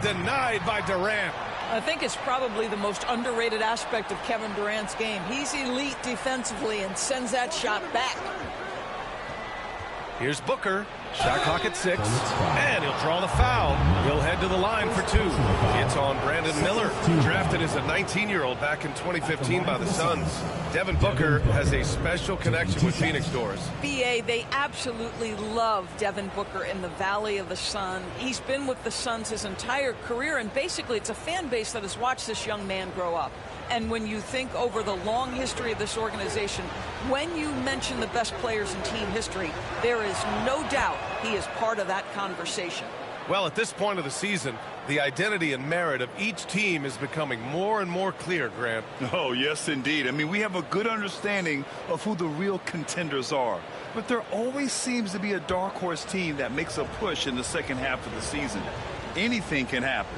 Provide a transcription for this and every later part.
denied by Durant. I think it's probably the most underrated aspect of Kevin Durant's game. He's elite defensively and sends that shot back. Here's Booker. Shot clock at 6. And he'll draw the foul. He'll head to the line for 2. It's on Brandon Miller, drafted as a 19-year-old back in 2015 by the Suns. Devin Booker has a special connection with Phoenix Doors. BA, they absolutely love Devin Booker in the Valley of the Sun. He's been with the Suns his entire career, and basically it's a fan base that has watched this young man grow up. And when you think over the long history of this organization, when you mention the best players in team history, there is no doubt he is part of that conversation. Well, at this point of the season, the identity and merit of each team is becoming more and more clear, Grant. Oh, yes, indeed. I mean, we have a good understanding of who the real contenders are. But there always seems to be a dark horse team that makes a push in the second half of the season. Anything can happen.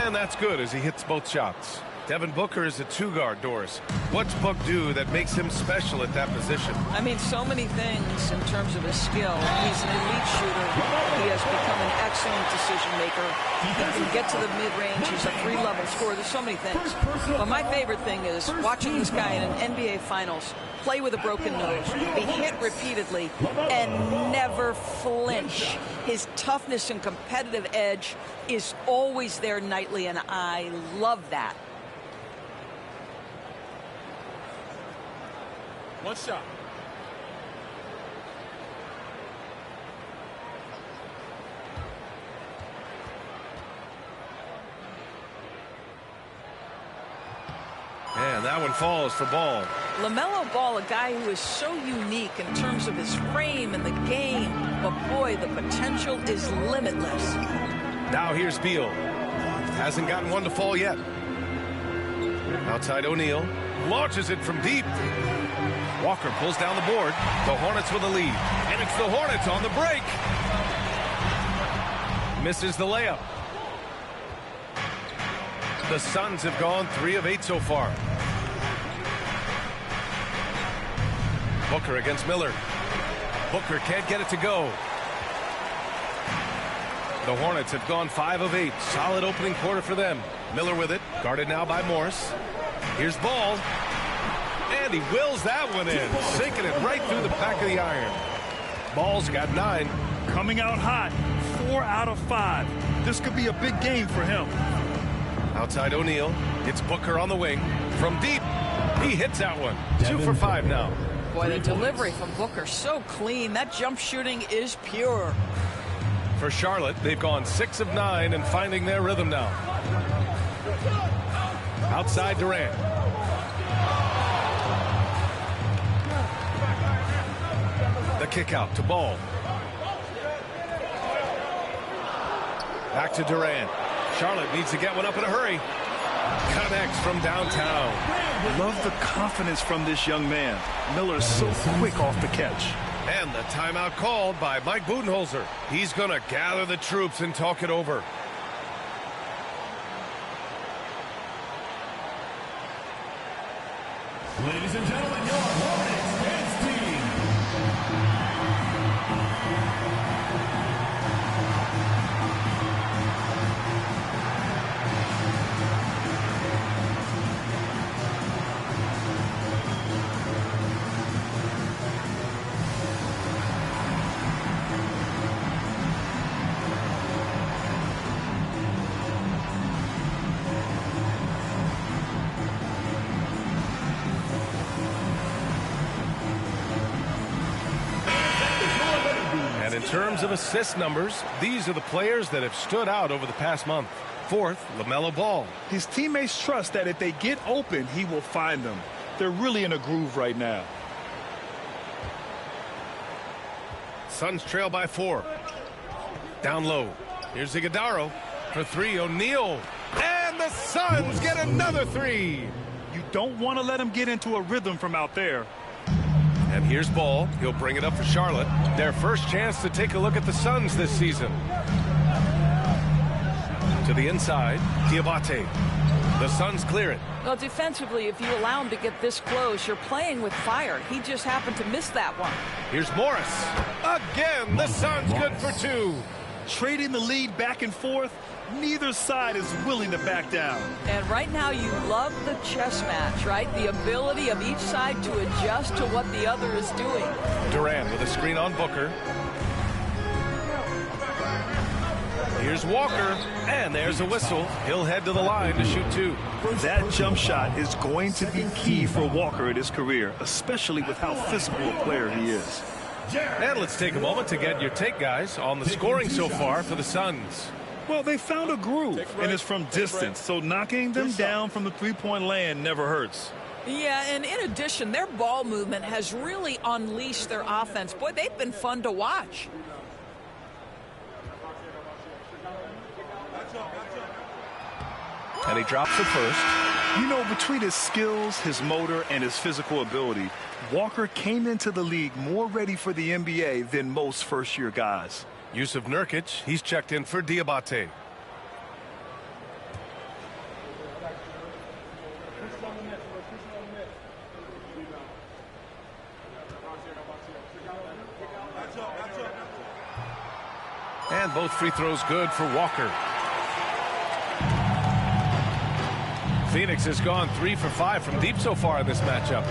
And that's good as he hits both shots. Devin Booker is a 2-guard, Doris. What's Book do that makes him special at that position? I mean, so many things in terms of his skill. He's an elite shooter. He has become an excellent decision maker. He can get to the mid-range. He's a 3-level scorer. There's so many things. But my favorite thing is watching this guy in an NBA Finals play with a broken nose, be hit repeatedly, and never flinch. His toughness and competitive edge is always there nightly, and I love that. One shot. And that one falls for Ball. LaMelo Ball, a guy who is so unique in terms of his frame and the game, but boy, the potential is limitless. Now here's Beal. Hasn't gotten one to fall yet. Outside O'Neal. Launches it from deep. Walker pulls down the board. The Hornets with a lead. And it's the Hornets on the break. Misses the layup. The Suns have gone 3 of 8 so far. Booker against Miller. Booker can't get it to go. The Hornets have gone 5 of 8. Solid opening quarter for them. Miller with it. Guarded now by Morris. Here's Ball. And he wills that one in. Sinking it right through the back of the iron. Ball's got 9. Coming out hot. 4 out of 5. This could be a big game for him. Outside O'Neal. It's Booker on the wing. From deep. He hits that one. 2 for 5 now. Boy, the delivery from Booker so clean. That jump shooting is pure. For Charlotte, they've gone 6 of 9 and finding their rhythm now. Outside Durant. The kick out to Ball. Back to Durant. Charlotte needs to get one up in a hurry. Connects from downtown. Love the confidence from this young man. Miller's so quick off the catch. And the timeout called by Mike Budenholzer. He's going to gather the troops and talk it over. Ladies and gentlemen, your Hornets dance team. And in terms of assist numbers, these are the players that have stood out over the past month. 4th, LaMelo Ball. His teammates trust that if they get open, he will find them. They're really in a groove right now. Suns trail by 4. Down low. Here's Iguodala for 3. O'Neal. And the Suns get another 3. You don't want to let him get into a rhythm from out there. And here's Ball. He'll bring it up for Charlotte. Their first chance to take a look at the Suns this season. To the inside, Diabate. The Suns clear it. Well, defensively, if you allow him to get this close, you're playing with fire. He just happened to miss that one. Here's Morris. Again, the Suns good for 2. Trading the lead back and forth, neither side is willing to back down. And right now you love the chess match, right? The ability of each side to adjust to what the other is doing. Durant with a screen on Booker. Here's Walker, and there's a whistle. He'll head to the line to shoot 2. That jump shot is going to be key for Walker in his career, especially with how physical a player he is. And let's take a moment to get your take, guys, on the scoring so far for the Suns. Well, they found a groove, and it's from distance, so knocking them down from the three-point land never hurts. Yeah, and in addition, their ball movement has really unleashed their offense. Boy, they've been fun to watch. And he drops it first. You know, between his skills, his motor, and his physical ability, Walker came into the league more ready for the NBA than most first-year guys. Yusuf Nurkic, he's checked in for Diabate. And both free throws good for Walker. Phoenix has gone 3 for 5 from deep so far in this matchup.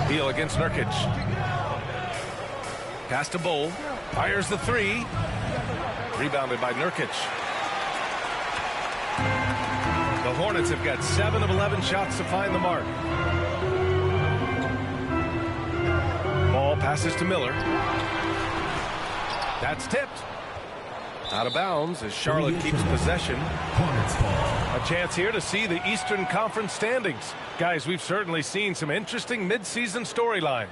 Heel against Nurkic. Pass to Bowl. Fires the 3. Rebounded by Nurkic. The Hornets have got 7 of 11 shots to find the mark. Ball passes to Miller. That's tipped. Out of bounds as Charlotte keeps possession. A chance here to see the Eastern Conference standings. Guys, we've certainly seen some interesting midseason storylines.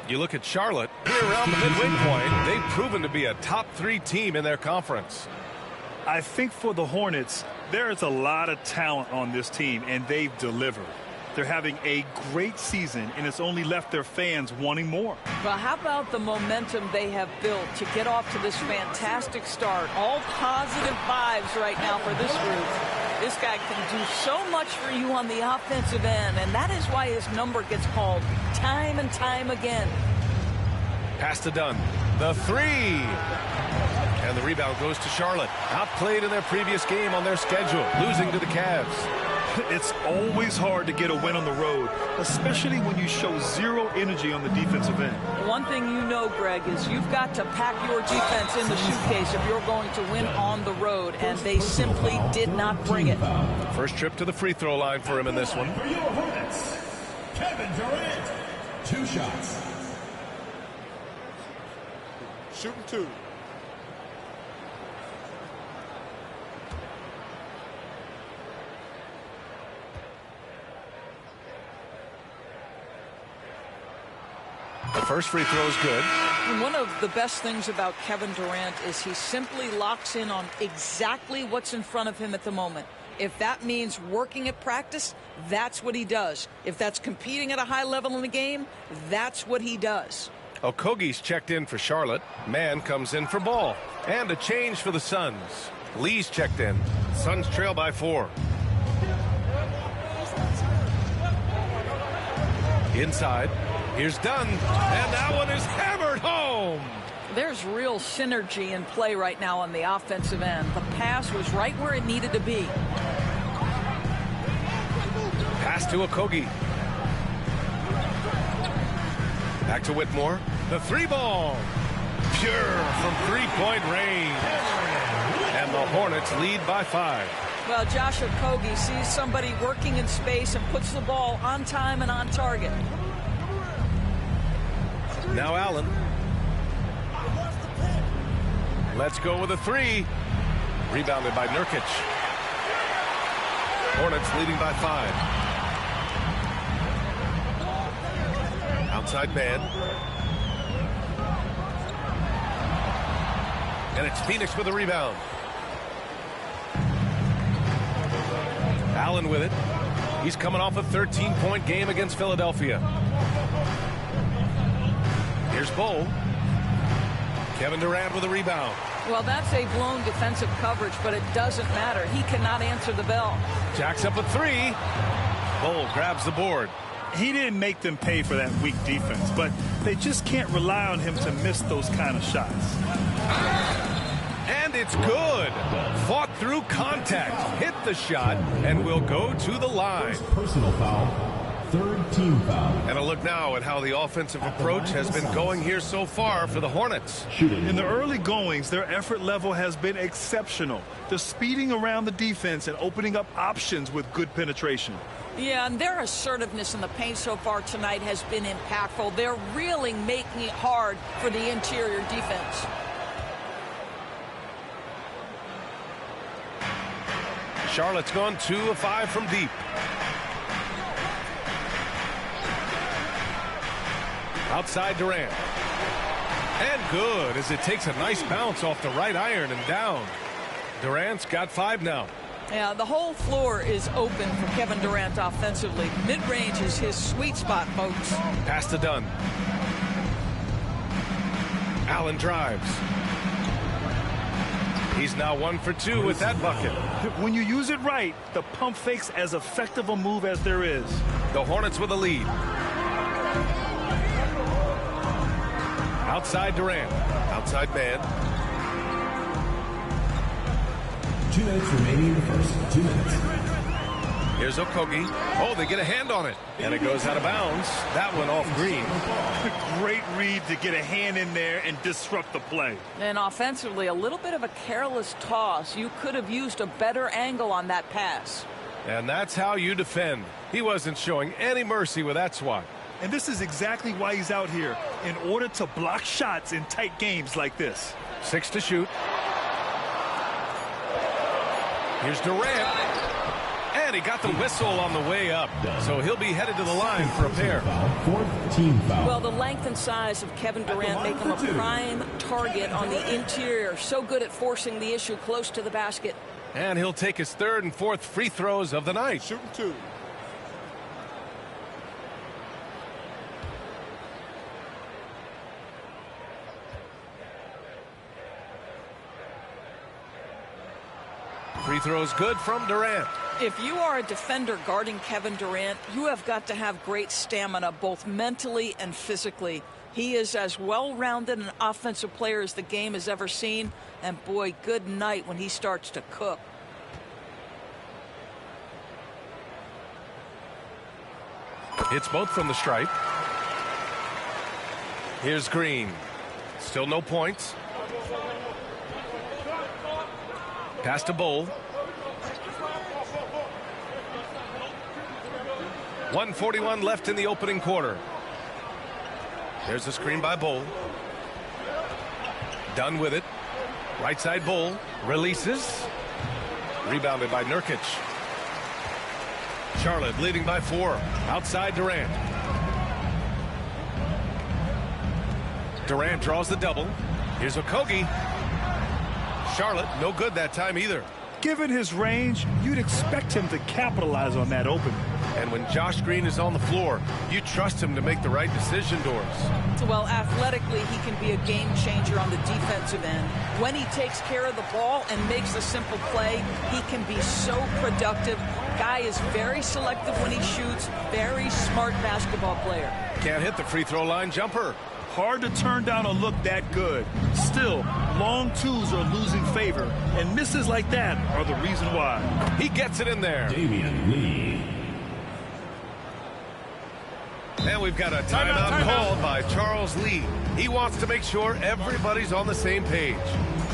You look at Charlotte, here around the midway point, they've proven to be a top 3 team in their conference. I think for the Hornets, there is a lot of talent on this team, and they've delivered. They're having a great season, and it's only left their fans wanting more. Well, how about the momentum they have built to get off to this fantastic start? All positive vibes right now for this group. This guy can do so much for you on the offensive end, and that is why his number gets called time and time again. Pass to Dunn. The 3. And the rebound goes to Charlotte. Outplayed in their previous game on their schedule, losing to the Cavs. It's always hard to get a win on the road, especially when you show zero energy on the defensive end. One thing you know, Greg, is you've got to pack your defense in the suitcase if you're going to win on the road, and they simply did not bring it. First trip to the free throw line for him in this one. For your Hornets, Kevin Durant. 2 shots. Shooting 2. The first free throw is good. And one of the best things about Kevin Durant is he simply locks in on exactly what's in front of him at the moment. If that means working at practice, that's what he does. If that's competing at a high level in the game, that's what he does. Okogie's checked in for Charlotte. Mann comes in for Ball. And a change for the Suns. Lee's checked in. Suns trail by 4. Inside. Here's Dunn. And that one is hammered home. There's real synergy in play right now on the offensive end. The pass was right where it needed to be. Pass to Okogie. Back to Whitmore. The 3 ball. Pure from 3-point range. And the Hornets lead by 5. Well, Josh Okogie sees somebody working in space and puts the ball on time and on target. Now Allen. Let's go with a 3. Rebounded by Nurkic. Hornets leading by 5. Outside man. And it's Phoenix with a rebound. Allen with it. He's coming off a 13-point game against Philadelphia. Here's Bowl. Kevin Durant with a rebound. Well, that's a blown defensive coverage, but it doesn't matter. He cannot answer the bell. Jacks up a 3. Bowl grabs the board. He didn't make them pay for that weak defense, but they just can't rely on him to miss those kind of shots. And it's good. Fought through contact, hit the shot, and will go to the line. Personal foul. Third team foul. And a look now at how the offensive approach has been going here so far for the Hornets. In the early goings, their effort level has been exceptional. They're speeding around the defense and opening up options with good penetration. Yeah, and their assertiveness in the paint so far tonight has been impactful. They're really making it hard for the interior defense. Charlotte's gone 2 of 5 from deep. Outside Durant. And good as it takes a nice bounce off the right iron and down. Durant's got 5 now. Yeah, the whole floor is open for Kevin Durant offensively. Mid-range is his sweet spot, folks. Pass to Dunn. Allen drives. He's now 1 for 2 with that bucket. When you use it right, the pump fake's as effective a move as there is. The Hornets with a lead. Outside Durant. Outside man. 2 minutes remaining in the first. 2 minutes. Here's Okogie. Oh, they get a hand on it. And it goes out of bounds. That one off Green. Great read to get a hand in there and disrupt the play. And offensively, a little bit of a careless toss. You could have used a better angle on that pass. And that's how you defend. He wasn't showing any mercy with that swat. And this is exactly why he's out here, in order to block shots in tight games like this. 6 to shoot. Here's Durant. And he got the whistle on the way up. So he'll be headed to the line for a pair. Fourth team foul. Well, the length and size of Kevin Durant make him a prime target on the interior. So good at forcing the issue close to the basket. And he'll take his 3rd and 4th free throws of the night. Shooting 2. Free throws good from Durant. If you are a defender guarding Kevin Durant, you have got to have great stamina, both mentally and physically. He is as well-rounded an offensive player as the game has ever seen. And boy, good night when he starts to cook. It's both from the stripe. Here's Green. Still no points. Pass to Bull. 1:41 left in the opening quarter. There's a screen by Bull. Done with it. Right side Bull. Releases. Rebounded by Nurkic. Charlotte leading by 4. Outside Durant. Durant draws the double. Here's Okogie. Charlotte, no good that time either. Given his range, you'd expect him to capitalize on that opening. And when Josh Green is on the floor, you trust him to make the right decision, Doris. Well, athletically, he can be a game changer on the defensive end. When he takes care of the ball and makes a simple play, he can be so productive. Guy is very selective when he shoots. Very smart basketball player. Can't hit the free throw line jumper. Hard to turn down a look that good. Still, long twos are losing favor, and misses like that are the reason why. He gets it in there. Damian Lee. And we've got a timeout called by Charles Lee. He wants to make sure everybody's on the same page.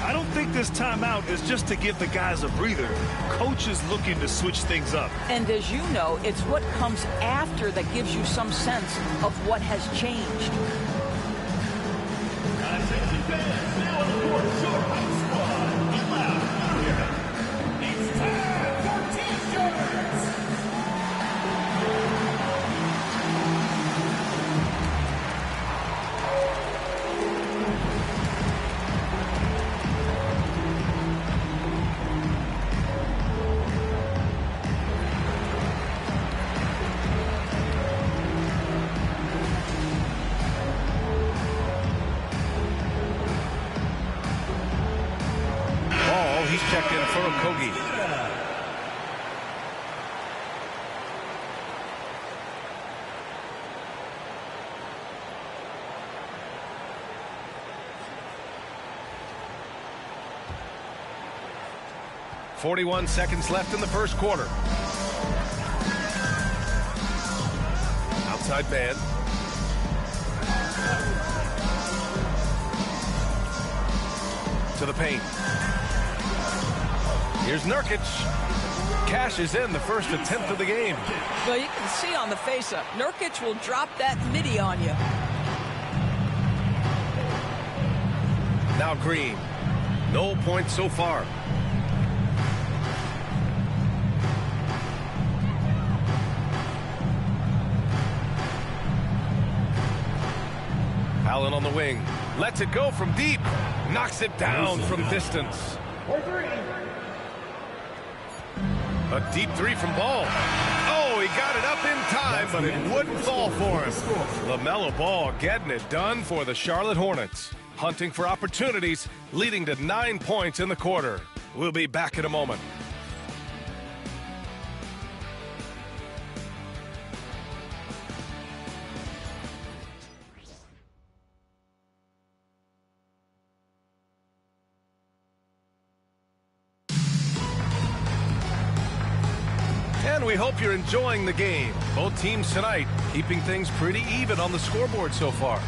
I don't think this timeout is just to give the guys a breather. Coach is looking to switch things up. And as you know, it's what comes after that gives you some sense of what has changed. Attention fans, now on the court, your high squad. Get loud. It's time for T-shirts. He's checked in for Okogie. 41 seconds left in the first quarter. Outside man. To the paint. Here's Nurkic. Cashes in the first attempt of the game. Well, you can see on the face-up, Nurkic will drop that midi on you. Now Green. No points so far. Allen on the wing. Lets it go from deep. Knocks it down from distance. A deep three from Ball. Oh, he got it up in time, but it wouldn't fall for him. LaMelo Ball getting it done for the Charlotte Hornets. Hunting for opportunities, leading to 9 points in the quarter. We'll be back in a moment. And we hope you're enjoying the game. Both teams tonight keeping things pretty even on the scoreboard so far.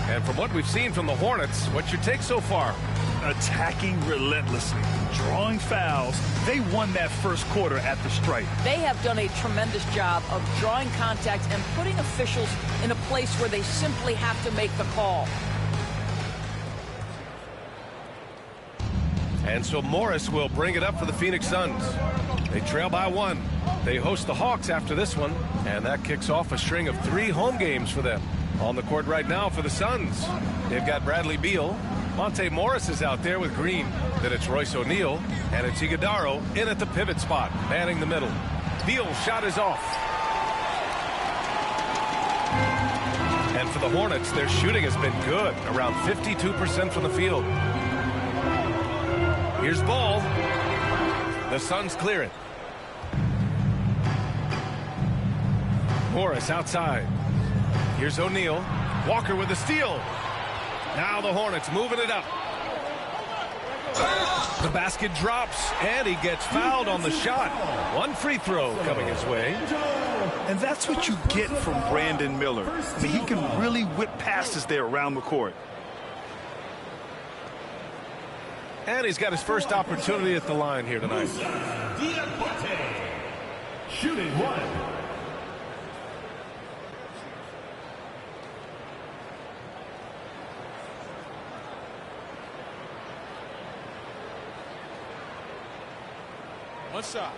And from what we've seen from the Hornets, what's your take so far? Attacking relentlessly, drawing fouls. They won that first quarter at the stripe. They have done a tremendous job of drawing contact and putting officials in a place where they simply have to make the call. And so Morris will bring it up for the Phoenix Suns. They trail by 1. They host the Hawks after this one, and that kicks off a string of 3 home games for them. On the court right now for the Suns, they've got Bradley Beal. Monte Morris is out there with Green. Then it's Royce O'Neal, and it's Iguodala in at the pivot spot, manning the middle. Beal's shot is off. And for the Hornets, their shooting has been good, around 52% from the field. Here's Ball. The Suns clear it. Morris outside. Here's O'Neal. Walker with the steal. Now the Hornets moving it up. The basket drops, and he gets fouled on the shot. 1 free throw coming his way. And that's what you get from Brandon Miller. I mean, he can really whip passes there around the court. And he's got his first opportunity at the line here tonight. Shooting 1. One shot.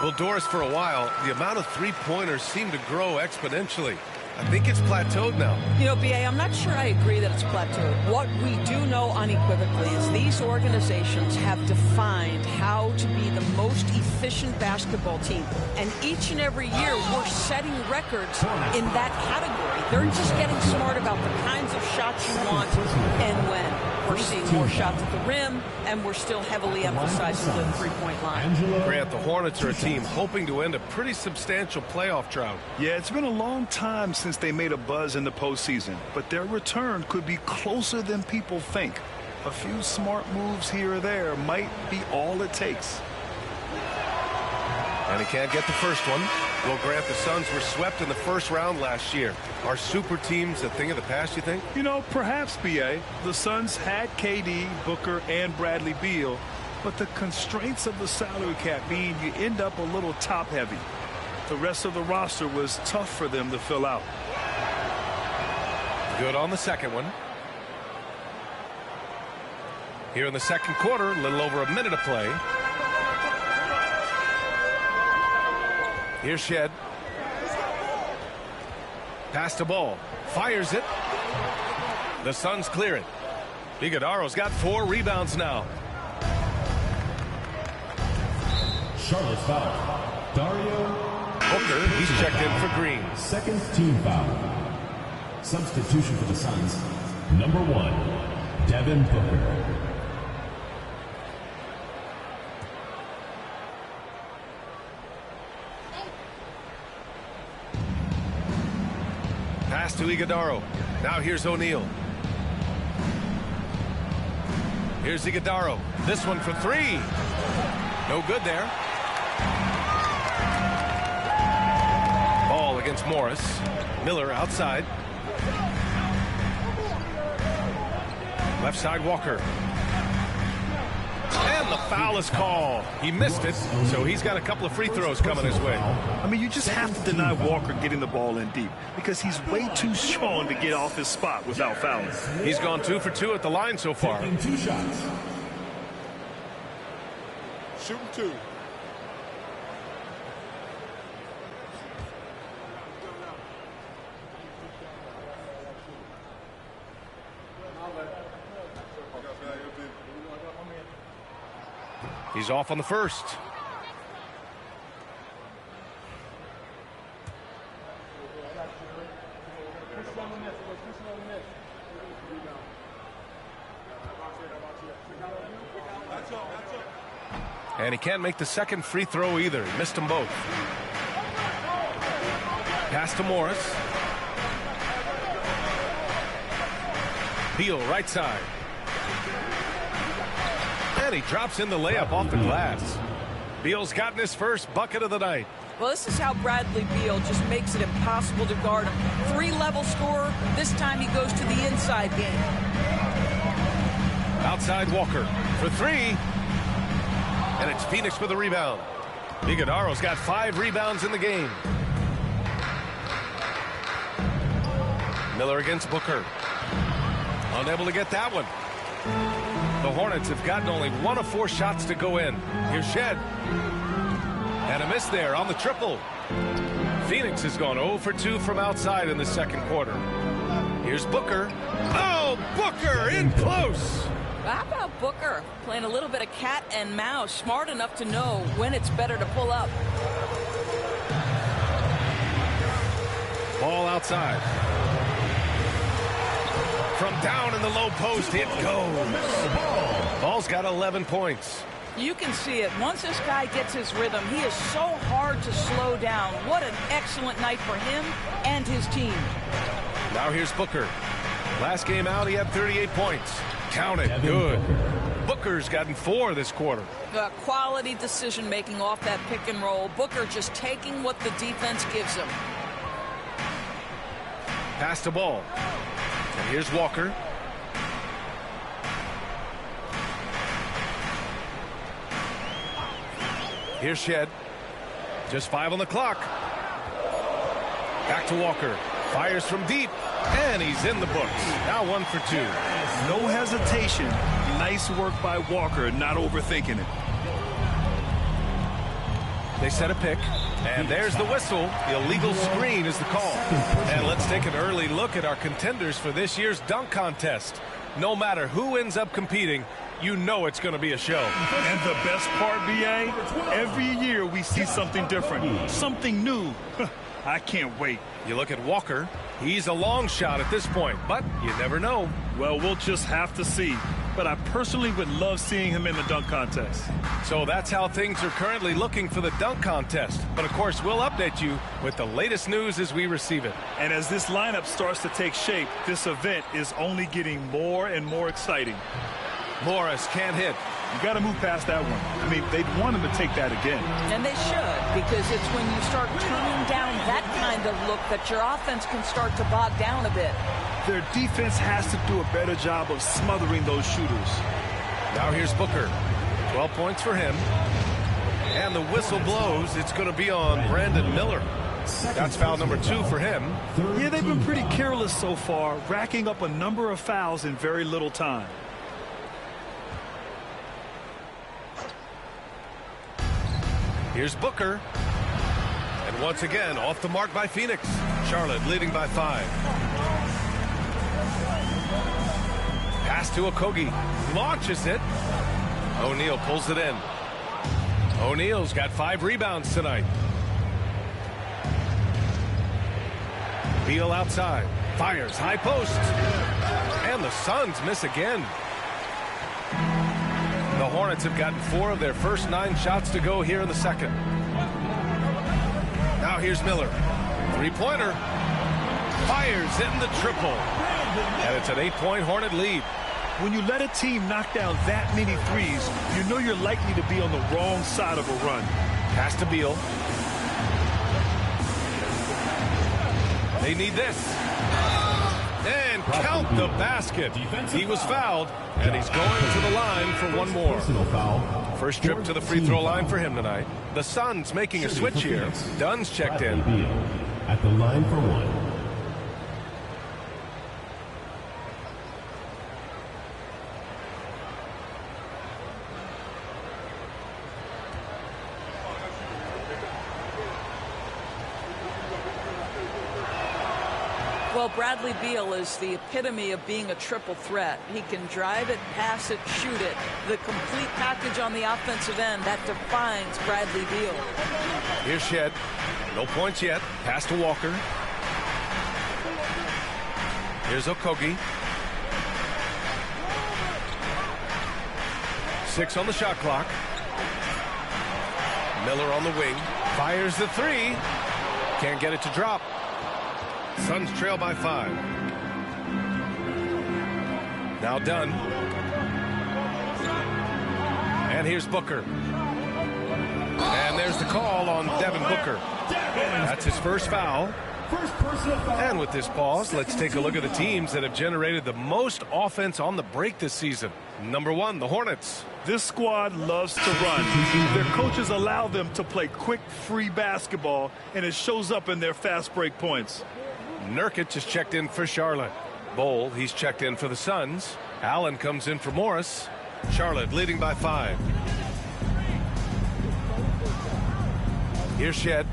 Well, Doris, for a while, the amount of three-pointers seemed to grow exponentially. I think it's plateaued now. You know, B.A., I'm not sure I agree that it's plateaued. What we do know unequivocally is these organizations have defined how to be the most efficient basketball team. And each and every year, we're setting records in that category. They're just getting smart about the kinds of shots you want and when. We're seeing more shots at the rim, and we're still heavily emphasizing the three-point line. Grant, the Hornets are a team hoping to end a pretty substantial playoff drought. Yeah, it's been a long time since they made a buzz in the postseason, but their return could be closer than people think. A few smart moves here or there might be all it takes. And he can't get the first one. Well, Grant, the Suns were swept in the first round last year. Are super teams a thing of the past, you think? You know, perhaps, B.A. The Suns had KD, Booker, and Bradley Beal, but the constraints of the salary cap mean you end up a little top-heavy. The rest of the roster was tough for them to fill out. Good on the second one. Here in the second quarter, a little over a minute of play. Here's Shed. Pass the ball. Fires it. The Suns clear it. Iguodala's got 4 rebounds now. Charlotte foul. Dario. Booker, he's checked in for Green. Second team foul. Substitution for the Suns. Number 1, Devin Booker. Pass to Iguodaro. Now here's O'Neal. Here's Iguodaro. This one for three. No good there. Ball against Morris. Miller outside. Left side Walker. And the foul is called. He missed it, so he's got a couple of free throws coming his way. I mean, you just have to deny Walker getting the ball in deep because he's way too strong to get off his spot without fouling. He's gone 2 for 2 at the line so far. Taking 2 shots. Shooting 2. He's off on the first. And he can't make the second free throw either. He missed them both. Pass to Morris. Beal right side. And he drops in the layup off the glass. Beal's gotten his first bucket of the night. Well, this is how Bradley Beal just makes it impossible to guard him. 3-level scorer. This time he goes to the inside game. Outside Walker for three. And it's Phoenix with a rebound. Iguodaro's got 5 rebounds in the game. Miller against Booker. Unable to get that one. The Hornets have gotten only 1 of 4 shots to go in. Here's Shed. And a miss there on the triple. Phoenix has gone 0 for 2 from outside in the second quarter. Here's Booker. Oh, Booker in close. How about Booker playing a little bit of cat and mouse, smart enough to know when it's better to pull up. Ball outside. From down in the low post, it goes. Ball's got 11 points. You can see it. Once this guy gets his rhythm, he is so hard to slow down. What an excellent night for him and his team. Now here's Booker. Last game out, he had 38 points. Count it. Good. Booker's gotten 4 this quarter. Quality decision-making off that pick and roll. Booker just taking what the defense gives him. Pass the ball. And here's Walker. Here's Shed. Just 5 on the clock. Back to Walker. Fires from deep. And he's in the books. Now 1 for 2. No hesitation. Nice work by Walker, not overthinking it. They set a pick. And there's the whistle. The illegal screen is the call. And let's take an early look at our contenders for this year's dunk contest. No matter who ends up competing, you know it's going to be a show. And the best part, B.A., every year we see something different, something new. I can't wait. You look at Walker. He's a long shot at this point, but you never know. Well, we'll just have to see. But I personally would love seeing him in the dunk contest. So that's how things are currently looking for the dunk contest. But, of course, we'll update you with the latest news as we receive it. And as this lineup starts to take shape, this event is only getting more and more exciting. Morris can't hit. You got to move past that one. I mean, they'd want him to take that again. And they should, because it's when you start turning down that kind of look that your offense can start to bog down a bit. Their defense has to do a better job of smothering those shooters. Now here's Booker. 12 points for him. And the whistle blows. It's going to be on Brandon Miller. That's foul number 2 for him. Yeah, they've been pretty careless so far, racking up a number of fouls in very little time. Here's Booker. And once again, off the mark by Phoenix. Charlotte leading by 5. Pass to Okogie. Launches it. O'Neal pulls it in. O'Neal's got 5 rebounds tonight. Beal outside. Fires. High post. And the Suns miss again. The Hornets have gotten 4 of their first 9 shots to go here in the second. Now here's Miller. 3-pointer. Fires in the triple. And it's an 8-point Hornet lead. When you let a team knock down that many threes, you know you're likely to be on the wrong side of a run. Pass to Beal. They need this. And count the basket. He was fouled, and he's going to the line for one more. First trip to the free throw line for him tonight. The Suns making a switch here. Dunn's checked in. At the line for one. Well, Bradley Beal is the epitome of being a triple threat. He can drive it, pass it, shoot it. The complete package on the offensive end, that defines Bradley Beal. Here's Shed. No points yet. Pass to Walker. Here's Okogie. 6 on the shot clock. Miller on the wing. Fires the three. Can't get it to drop. Suns trail by 5. Now Dunn. And here's Booker. And there's the call on Devin Booker. That's his first foul. And with this pause, let's take a look at the teams that have generated the most offense on the break this season. Number 1, the Hornets. This squad loves to run. Their coaches allow them to play quick, free basketball, and it shows up in their fast break points. Nurkic is checked in for Charlotte. Bowl, he's checked in for the Suns. Allen comes in for Morris. Charlotte leading by 5. Here's Shed.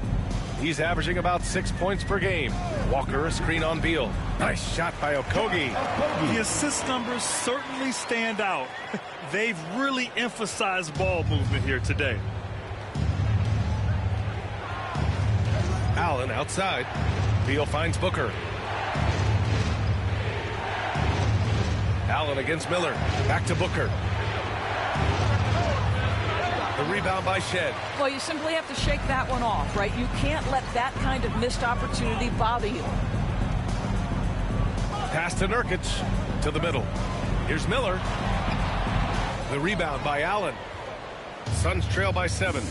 He's averaging about 6 points per game. Walker, a screen on Beal. Nice shot by Okogie. The assist numbers certainly stand out. They've really emphasized ball movement here today. Allen outside. Beal finds Booker. Allen against Miller. Back to Booker. The rebound by Shed. Well, you simply have to shake that one off, right? You can't let that kind of missed opportunity bother you. Pass to Nurkic. To the middle. Here's Miller. The rebound by Allen. Suns trail by 7.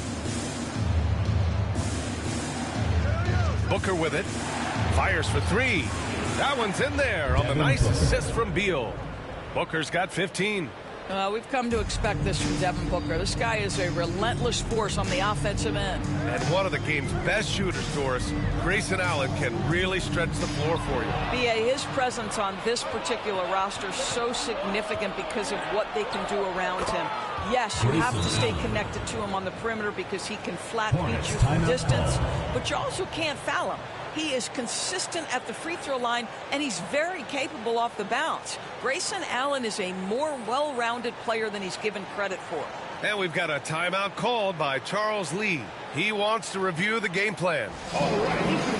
Booker with it. Fires for 3. That one's in there on the nice assist from Beal. Booker's got 15. We've come to expect this from Devin Booker. This guy is a relentless force on the offensive end. And one of the game's best shooters, Doris. Grayson Allen can really stretch the floor for you. B.A., his presence on this particular roster is so significant because of what they can do around him. Yes, you have to stay connected to him on the perimeter because he can flat beat you from distance, but you also can't foul him. He is consistent at the free throw line, and he's very capable off the bounce. Grayson Allen is a more well-rounded player than he's given credit for. And we've got a timeout called by Charles Lee. He wants to review the game plan. All right.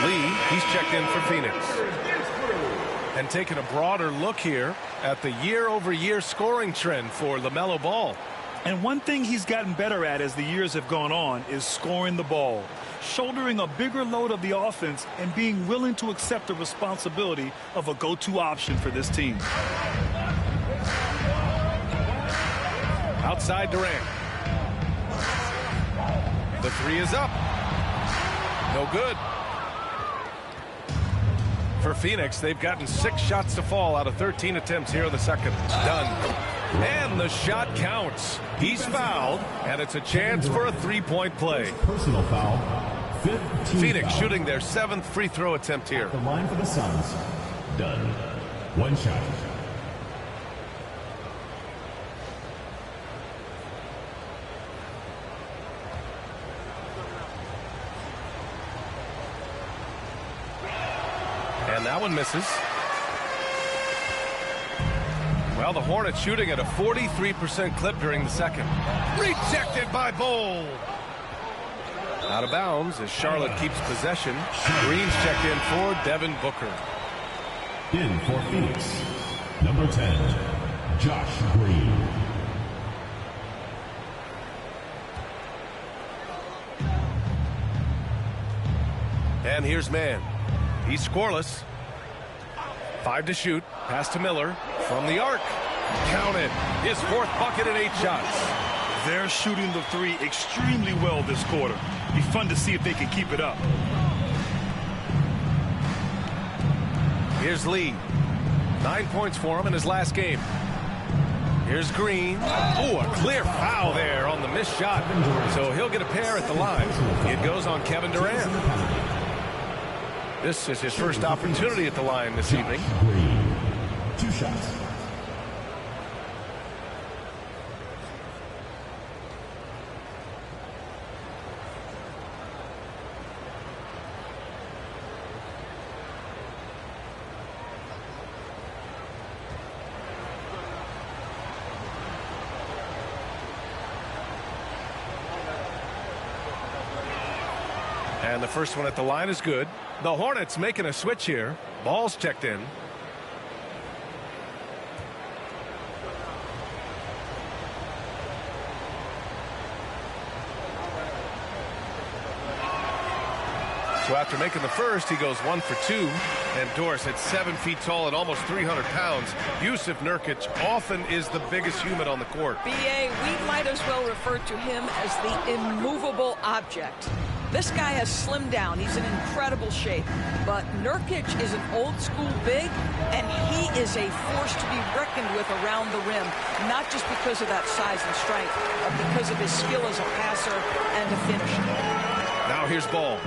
Lee, he's checked in for Phoenix. And taking a broader look here at the year-over-year scoring trend for LaMelo Ball. And one thing he's gotten better at as the years have gone on is scoring the ball. shouldering a bigger load of the offense and being willing to accept the responsibility of a go-to option for this team. Outside Durant. The three is up. No good. For Phoenix, they've gotten 6 shots to fall out of 13 attempts here in the second. Done. And the shot counts. He's fouled, and it's a chance for a three-point play. Personal foul. Phoenix foul. shooting their 7th free throw attempt here. The line for the Suns. Done. 1 shot. And that one misses. Well, the Hornets shooting at a 43% clip during the second. Rejected by Bowl. Out of bounds as Charlotte keeps possession. Green's checked in for Devin Booker. In for Phoenix. Number 10, Josh Green. And here's Mann. He's scoreless. 5 to shoot. Pass to Miller. From the arc. Counted. His 4th bucket in 8 shots. They're shooting the three extremely well this quarter. Be fun to see if they can keep it up. Here's Lee. 9 points for him in his last game. Here's Green. Oh, a clear foul there on the missed shot. So he'll get a pair at the line. It goes on Kevin Durant. This is his first opportunity at the line this evening. Green. 2 shots. And the first one at the line is good. The Hornets making a switch here. Ball's checked in. So after making the first, he goes 1 for 2. And Doris at 7 feet tall and almost 300 pounds. Yusuf Nurkic often is the biggest human on the court. B.A., we might as well refer to him as the immovable object. This guy has slimmed down. He's in incredible shape. But Nurkic is an old-school big, and he is a force to be reckoned with around the rim, not just because of that size and strength, but because of his skill as a passer and a finisher. Now here's Ball.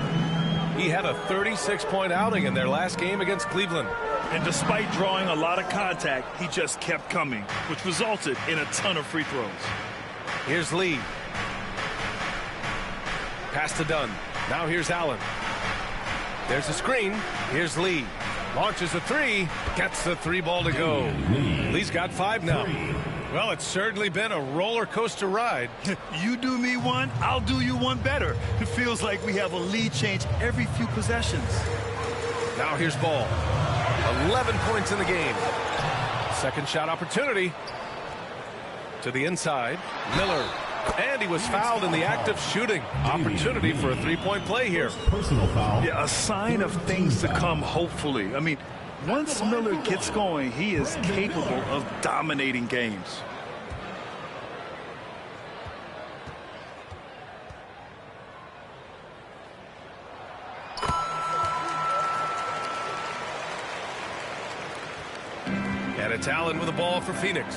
He had a 36-point outing in their last game against Cleveland. And despite drawing a lot of contact, he just kept coming, which resulted in a ton of free throws. Here's Lee. Pass to Dunn. Now here's Allen. There's a screen. Here's Lee. Launches a 3. Gets the 3 ball to go. Lee's got 5 now. Well, it's certainly been a roller coaster ride. You do me one, I'll do you one better. It feels like we have a lead change every few possessions. Now here's Ball. 11 points in the game. Second shot opportunity. To the inside. Miller. And he was fouled in the act of shooting. Opportunity for a 3-point play here. Personal foul. Yeah, a sign of things to come, hopefully. I mean, once Miller gets going, he is capable of dominating games. And it's Allen with the ball for Phoenix.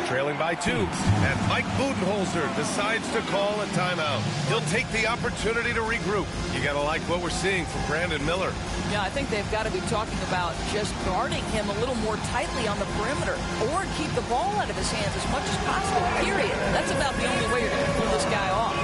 Trailing by 2. And Mike Budenholzer decides to call a timeout. He'll take the opportunity to regroup. You got to like what we're seeing from Brandon Miller. Yeah, I think they've got to be talking about just guarding him a little more tightly on the perimeter or keep the ball out of his hands as much as possible, period. That's about the only way you're going to pull this guy off.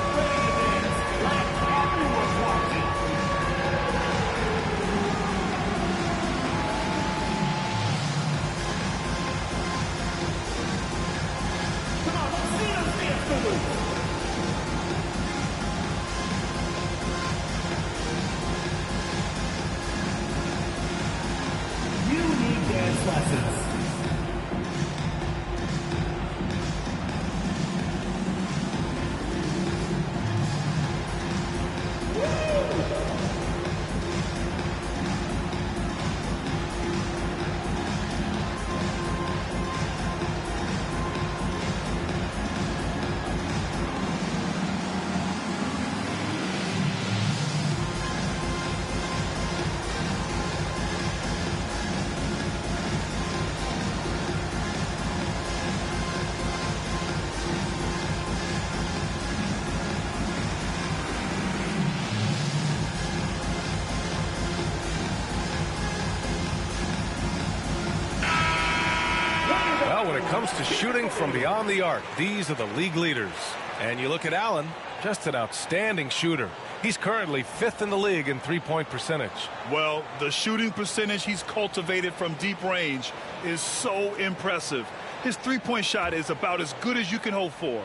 Well, when it comes to shooting from beyond the arc, these are the league leaders. And you look at Allen, just an outstanding shooter. He's currently 5th in the league in three-point percentage. Well, the shooting percentage he's cultivated from deep range is so impressive. His three-point shot is about as good as you can hope for.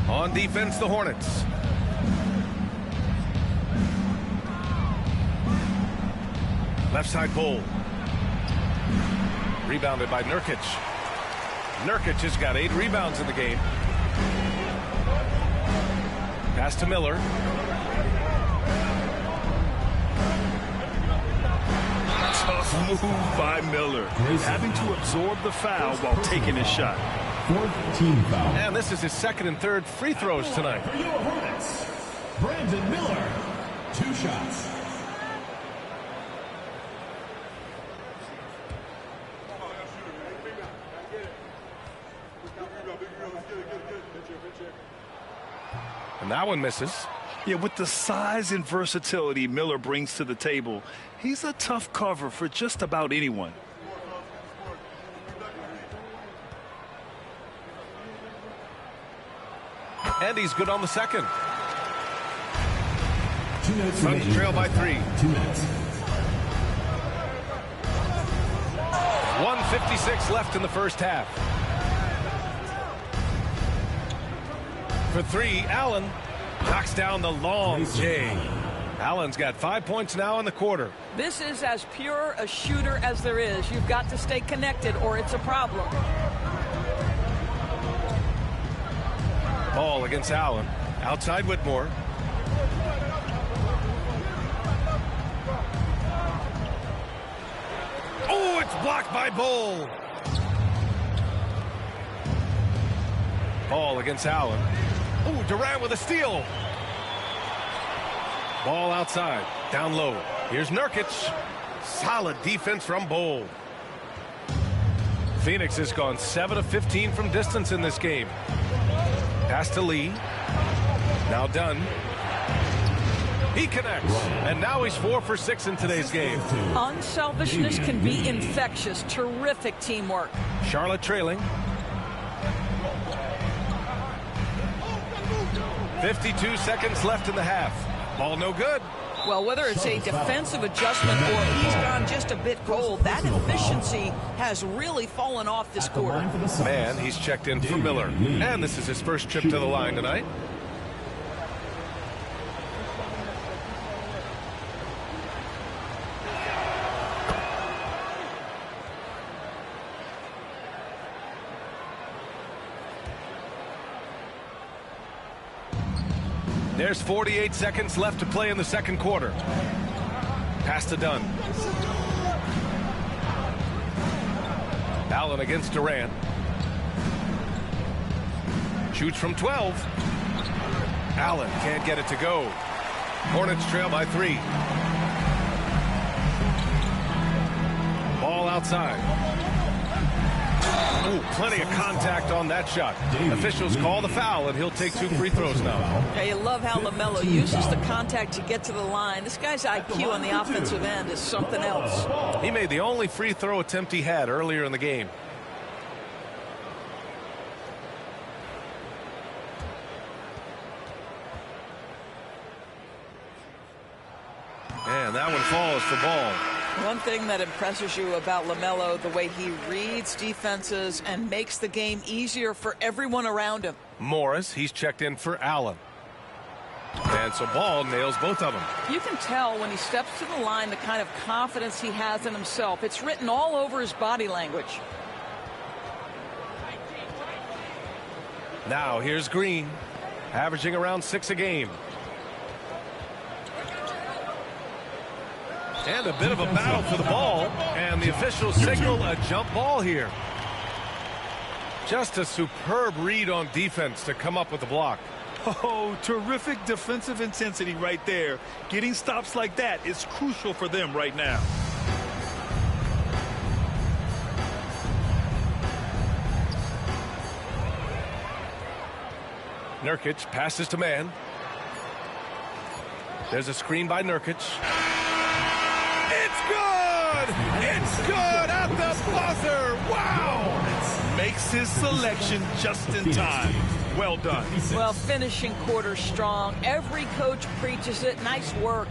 On defense, the Hornets. Left side Bull. Rebounded by Nurkic. Nurkic has got 8 rebounds in the game. Pass to Miller. Tough move by Miller. Having to absorb the foul while taking his shot. 4th team foul. And this is his 2nd and 3rd free throws tonight. For your Hornets, Brandon Miller. 2 shots. And that one misses. Yeah, with the size and versatility Miller brings to the table, he's a tough cover for just about anyone. And he's good on the second. 2 minutes Suns remaining. trail by 3. 2 minutes. 1:56 left in the first half. For 3, Allen knocks down the long J. Allen's got 5 points now in the quarter. This is as pure a shooter as there is. You've got to stay connected or it's a problem. Ball against Allen. Outside Whitmore. Oh, it's blocked by Bull. Ball against Allen. Oh, Durant with a steal. Ball outside. Down low. Here's Nurkic. Solid defense from Bull. Phoenix has gone 7 of 15 from distance in this game. Pass to Lee. Now Dunn. He connects. And now he's 4 for 6 in today's game. Unselfishness can be infectious. Terrific teamwork. Charlotte trailing. 52 seconds left in the half. Ball no good. Well, whether it's a defensive adjustment or he's gone just a bit cold, that efficiency has really fallen off this quarter. Man, he's checked in for Miller. And this is his first trip to the line tonight. There's 48 seconds left to play in the second quarter. Pass to Dunn. Allen against Durant. Shoots from 12. Allen can't get it to go. Hornets trail by 3. Ball outside. Ooh, plenty of contact on that shot. Officials call the foul, and he'll take 2 free throws now. Yeah, you love how LaMelo uses the contact to get to the line. This guy's IQ on the offensive end is something else. He made the only free throw attempt he had earlier in the game. And that one falls for Ball. One thing that impresses you about LaMelo, the way he reads defenses and makes the game easier for everyone around him. Morris, he's checked in for Allen. And so Ball nails both of them. You can tell when he steps to the line the kind of confidence he has in himself. It's written all over his body language. Now here's Green, averaging around 6 a game. And a bit of a battle for the ball, and the officials signal a jump ball here. Just a superb read on defense to come up with the block. Oh, terrific defensive intensity right there. Getting stops like that is crucial for them right now. Nurkic passes to man. There's a screen by Nurkic. It's good! It's good at the buzzer! Wow! makes his selection just in time. Well done. Well, finishing quarter strong. Every coach preaches it. Nice work.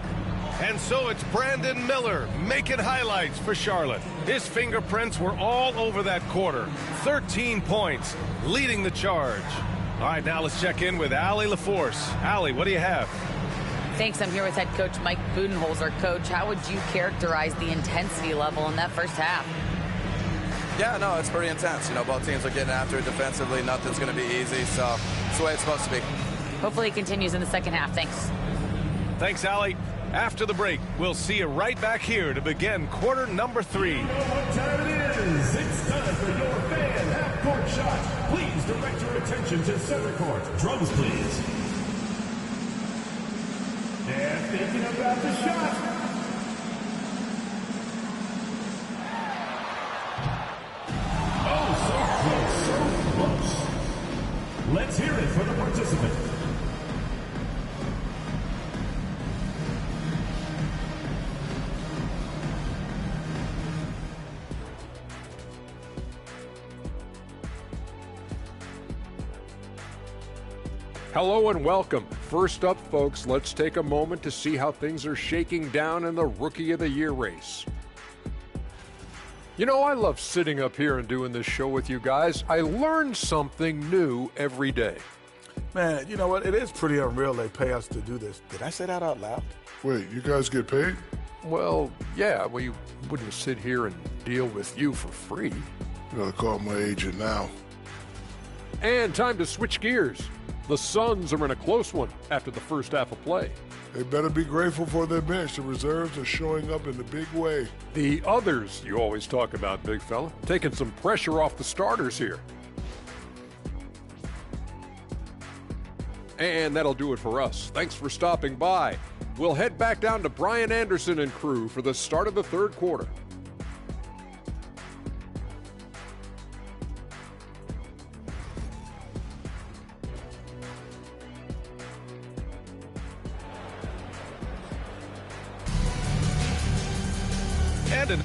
And so it's Brandon Miller making highlights for Charlotte. His fingerprints were all over that quarter. 13 points, leading the charge. All right, now let's check in with Allie LaForce. Allie, what do you have? Thanks. I'm here with head coach Mike Budenholzer. Coach, how would you characterize the intensity level in that first half? Yeah, no, it's pretty intense. You know, both teams are getting after it defensively. Nothing's going to be easy, so it's the way it's supposed to be. Hopefully it continues in the second half. Thanks. Thanks, Allie. After the break, we'll see you right back here to begin quarter number 3. You know what time it is. It's time for your fan half-court shot. Please direct your attention to center court. Drums, please. And thinking about the shot. Oh, so close, so close. Let's hear it for the participant. Hello and welcome. First up, folks, let's take a moment to see how things are shaking down in the Rookie of the Year race. You know, I love sitting up here and doing this show with you guys. I learn something new every day. Man, you know what? It is pretty unreal they pay us to do this. Did I say that out loud? Wait, you guys get paid? Well, yeah, we wouldn't sit here and deal with you for free. You gotta call my agent now. And time to switch gears. The Suns are in a close one after the first half of play. They better be grateful for their bench. The reserves are showing up in a big way. The others you always talk about, big fella, taking some pressure off the starters here. And that'll do it for us. Thanks for stopping by. We'll head back down to Brian Anderson and crew for the start of the third quarter. And